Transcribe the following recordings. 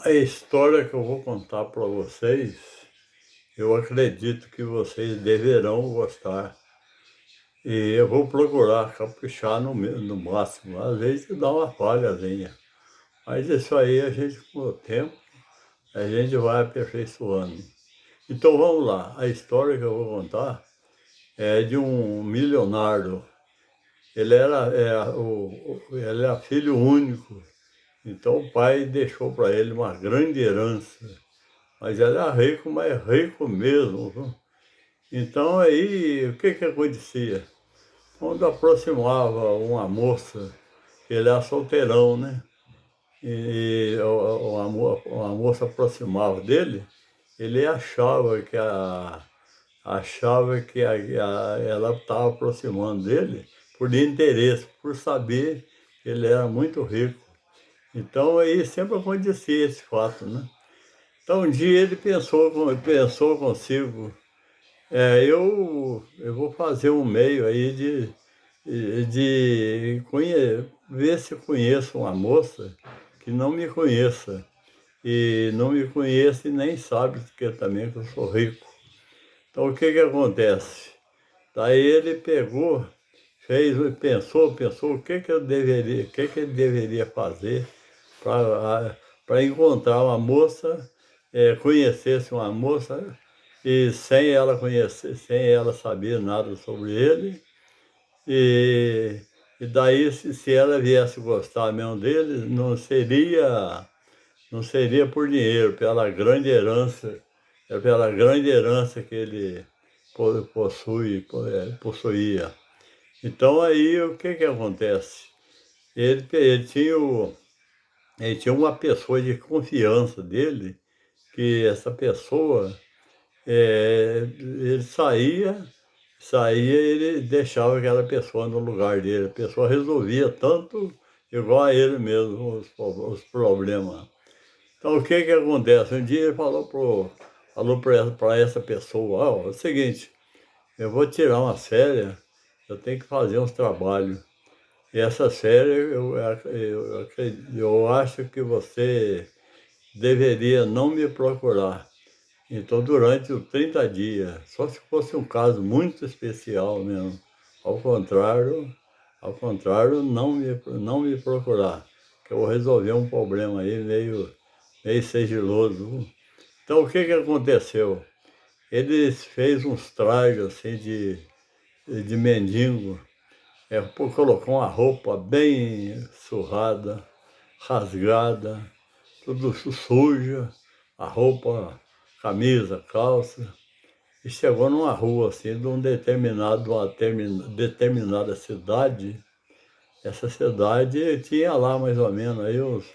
A história que eu vou contar para vocês, eu acredito que vocês deverão gostar. E eu vou procurar caprichar no máximo. Às vezes dá uma falhazinha. Mas isso aí a gente, com o tempo, a gente vai aperfeiçoando. Então vamos lá. A história que eu vou contar é de um milionário. Ele era filho único. Então o pai deixou para ele uma grande herança. Mas ele era rico, mas rico mesmo, viu? Então aí, o que que acontecia? Quando aproximava uma moça, ele era solteirão, né? E uma moça aproximava dele, ele achava que ela estava aproximando dele por interesse, por saber que ele era muito rico. Então aí sempre acontecia esse fato, né? Então um dia ele pensou consigo. Eu vou fazer um meio aí ver se conheço uma moça que não me conheça. E não me conhece e nem sabe que eu sou rico. Então o que que acontece? Daí ele pegou, pensou o que que o que que ele deveria fazer para encontrar uma moça, conhecesse uma moça e sem ela saber nada sobre ele, e, e daí se ela viesse gostar mesmo dele, não seria por dinheiro, pela grande herança, é pela grande herança que ele possuía. Então aí o que que acontece? Ele, ele tinha o, Ele tinha uma pessoa de confiança dele, que essa pessoa, ele saía e ele deixava aquela pessoa no lugar dele. A pessoa resolvia tanto igual a ele mesmo os problemas. Então o que que acontece? Um dia ele falou para essa pessoa, ó, é o seguinte, eu vou tirar uma férias, eu tenho que fazer uns trabalhos. E essa série, eu acho que você deveria não me procurar. Então, durante os 30 dias, só se fosse um caso muito especial mesmo. Ao contrário, não me procurar, que eu vou resolver um problema aí meio sigiloso. Então, o que que aconteceu? Ele fez uns trajes assim de mendigo, colocou uma roupa bem surrada, rasgada, tudo suja, a roupa, camisa, calça, e chegou numa rua assim, determinada cidade. Essa cidade tinha lá mais ou menos aí uns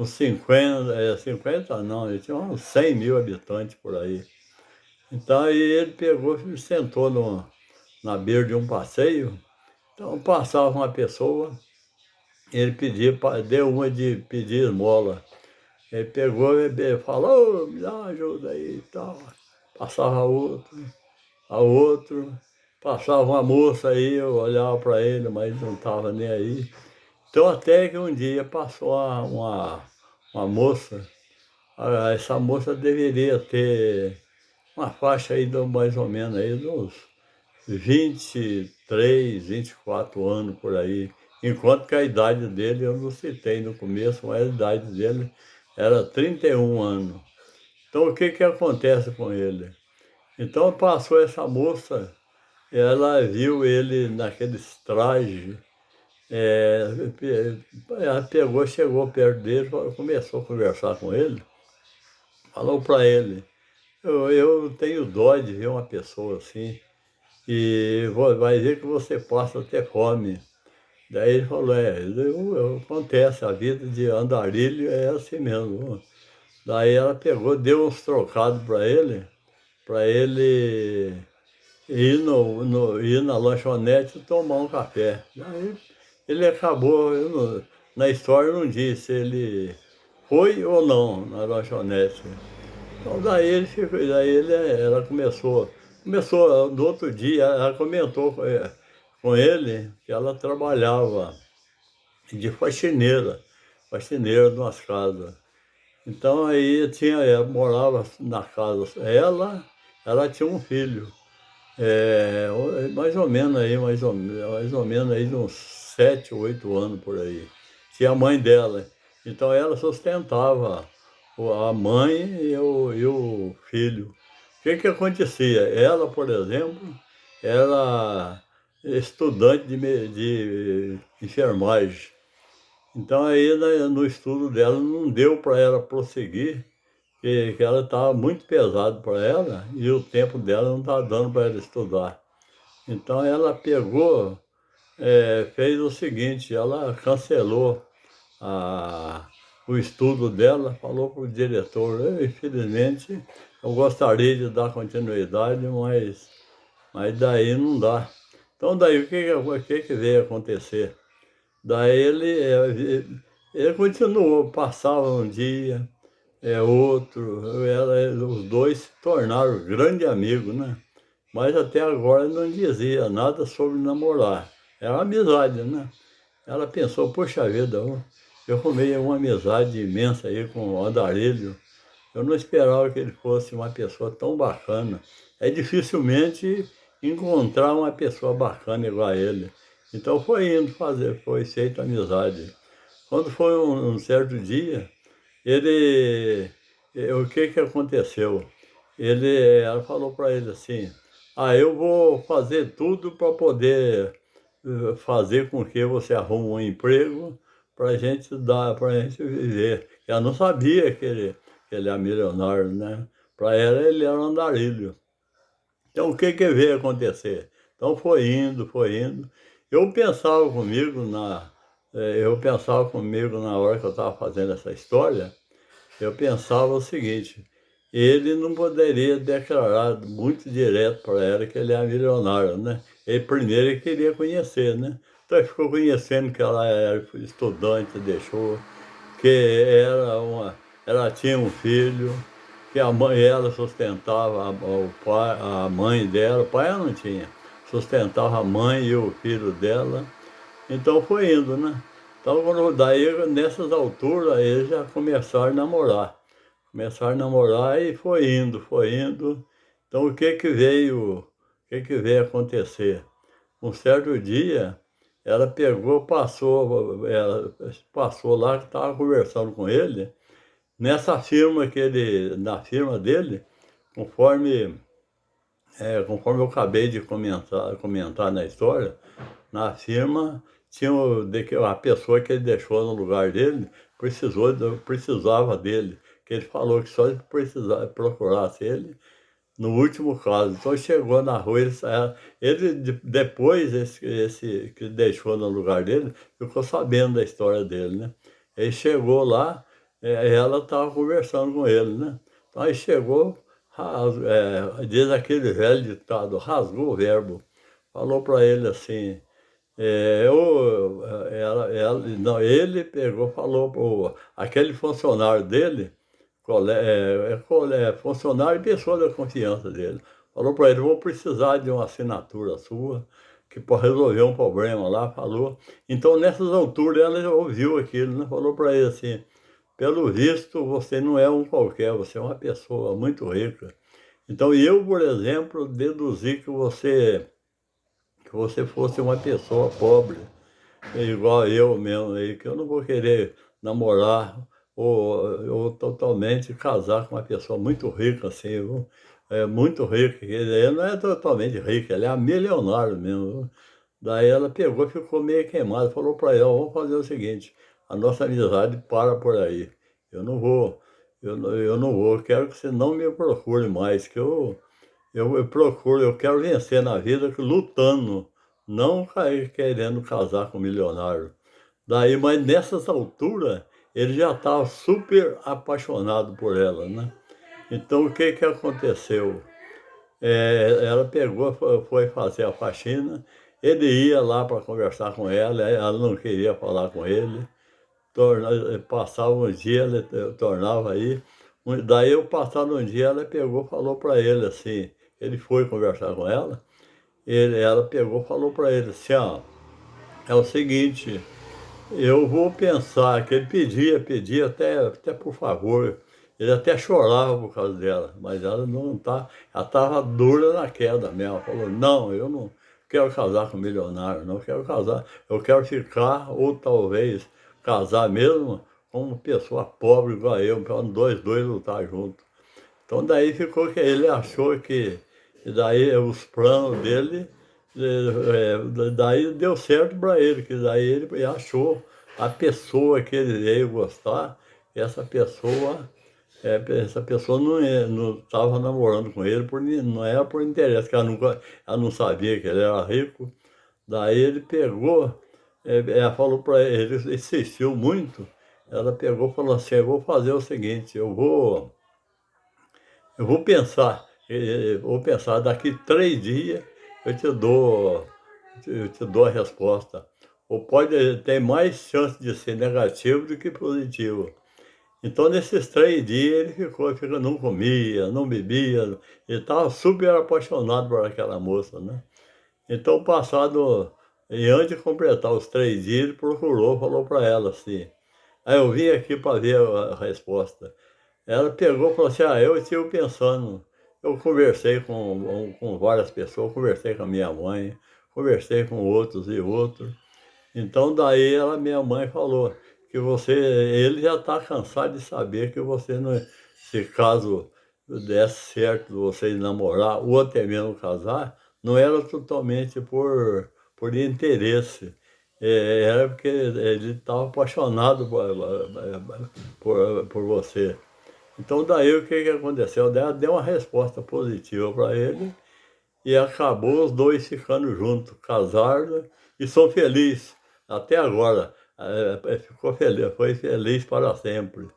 50 não, ele tinha uns 100 mil habitantes por aí. Então aí ele pegou e sentou na beira de um passeio. Então passava uma pessoa, ele deu uma de pedir esmola. Ele pegou e falou, "Ô, me dá uma ajuda aí e tal." Passava a outro, passava uma moça aí, eu olhava para ele, mas não estava nem aí. Então até que um dia passou uma moça, essa moça deveria ter uma faixa aí de mais ou menos aí, de uns 24 anos por aí. Enquanto que a idade dele, eu não citei no começo, mas a idade dele era 31 anos. Então, o que que acontece com ele? Então, passou essa moça, ela viu ele naqueles trajes, é, ela pegou, chegou perto dele, começou a conversar com ele, falou para ele, eu tenho dó de ver uma pessoa assim, e vai ver que você passa até fome. Daí ele falou, acontece, a vida de andarilho é assim mesmo. Daí ela pegou, deu uns trocados para ele ir na lanchonete e tomar um café. Daí ele acabou, na história não disse, ele foi ou não na lanchonete. Então ela começou, no outro dia, ela comentou com ele que ela trabalhava de faxineira de umas casas. Então aí morava na casa ela tinha um filho, mais ou menos aí, mais ou menos aí de uns 7 ou 8 anos por aí. Tinha a mãe dela. Então ela sustentava a mãe e o filho. O que que acontecia? Ela, por exemplo, era estudante de enfermagem. Então aí no estudo dela não deu para ela prosseguir, que ela estava muito pesado para ela e o tempo dela não estava dando para ela estudar. Então ela pegou, fez o seguinte, ela cancelou a, o estudo dela, falou para o diretor: infelizmente eu gostaria de dar continuidade, mas daí não dá. Então daí o que que veio acontecer? Daí ele continuou, passava um dia, outro, os dois se tornaram grandes amigos, né? Mas até agora não dizia nada sobre namorar. Era amizade, né? Ela pensou: poxa vida, eu arrumei uma amizade imensa aí com o Andarilho. Eu não esperava que ele fosse uma pessoa tão bacana. É dificilmente encontrar uma pessoa bacana igual a ele. Então foi indo fazer, foi feita amizade. Quando foi um certo dia, o que que aconteceu? Ela falou para ele assim: eu vou fazer tudo para poder fazer com que você arrume um emprego para a gente viver. Ela não sabia que ele era milionário, né? Para ela, ele era um andarilho. Então, o que que veio acontecer? Então, foi indo, foi indo. Eu pensava comigo na hora que eu estava fazendo essa história, eu pensava o seguinte: ele não poderia declarar muito direto para ela que ele era milionário, né? Ele queria conhecer, né? Então ele ficou conhecendo que ela era estudante, deixou, que ela tinha um filho, que a mãe ela sustentava o pai, a mãe dela, o pai ela não tinha, sustentava a mãe e o filho dela. Então foi indo, né? Então daí nessas alturas eles já começaram a namorar. Começaram a namorar e foi indo, foi indo. Então o que que veio acontecer? Um certo dia, ela passou lá, que estava conversando com ele, na firma dele, conforme, conforme eu acabei de comentar na história, na firma tinha a pessoa que ele deixou no lugar dele, precisava dele, que ele falou que só ele procurasse ele no último caso. Então chegou na rua, depois, esse que deixou no lugar dele, ficou sabendo da história dele, né? Ele chegou lá, ela estava conversando com ele, né? Então aí chegou, diz aquele velho ditado: rasgou o verbo. Falou para ele assim, não, ele pegou, falou para aquele funcionário dele, funcionário e pessoa da confiança dele. Falou para ele: vou precisar de uma assinatura sua, que para resolver um problema lá, falou. Então, nessas alturas, ela ouviu aquilo, né? Falou para ele assim: pelo visto, você não é um qualquer, você é uma pessoa muito rica. Então, eu, por exemplo, deduzi que você fosse uma pessoa pobre, igual eu mesmo, aí, que eu não vou querer namorar ou totalmente casar com uma pessoa muito rica, assim, viu? Muito rica. Ele não é totalmente rico, ele é milionário mesmo, viu? Daí ela pegou e ficou meio queimada, falou para ela: vamos fazer o seguinte, a nossa amizade para por aí. Eu não vou, eu quero que você não me procure mais, que eu quero vencer na vida lutando, não cair querendo casar com um milionário. Daí, mas nessas alturas, ele já estava super apaixonado por ela, né? Então, o que que aconteceu? Ela pegou, foi fazer a faxina, ele ia lá para conversar com ela não queria falar com ele, passava um dia, ele tornava aí, daí eu passado um dia, ela pegou, falou para ele assim, ele foi conversar com ela pegou, falou para ele assim: é o seguinte, Eu vou pensar que ele pedia até por favor. Ele até chorava por causa dela, mas ela não tá, ela estava dura na queda mesmo. Ela falou, não, eu não quero casar com milionário, não quero casar. Eu quero ficar, ou talvez casar mesmo, com uma pessoa pobre igual eu, para dois lutar juntos. Então daí ficou que ele achou que daí os planos dele, daí deu certo para ele, que daí ele achou a pessoa que ele veio gostar, e essa pessoa não estava namorando com ele, não era por interesse, que ela não sabia que ele era rico. Daí ele pegou, ela falou para ele, ele insistiu muito, ela pegou e falou assim, eu vou fazer o seguinte, eu vou pensar, daqui 3 dias eu te dou a resposta. Ou pode ter mais chance de ser negativo do que positivo. Então, nesses 3 dias, não comia, não bebia, ele estava super apaixonado por aquela moça, né? Então, e antes de completar os 3 dias, ele procurou, falou para ela assim, eu vim aqui para ver a resposta. Ela pegou e falou assim, eu estive pensando, eu conversei com várias pessoas, conversei com a minha mãe, conversei com outros e outros. Então daí minha mãe falou que ele já está cansado de saber que você não, se caso desse certo vocês namorar ou até mesmo casar, não era totalmente por interesse. Era porque ele estava apaixonado por você. Então daí o que aconteceu? Ela deu uma resposta positiva para ele e acabou os dois ficando juntos, casaram e são felizes até agora. Ficou feliz, foi feliz para sempre.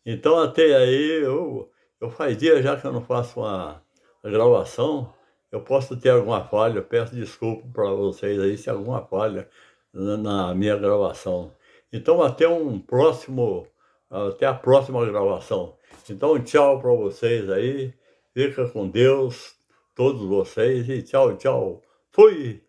Então até aí eu faz dias já que eu não faço uma gravação, eu posso ter alguma falha, eu peço desculpa para vocês aí se alguma falha na minha gravação. Então até a próxima gravação. Então tchau para vocês aí, fica com Deus, todos vocês e tchau, tchau. Fui!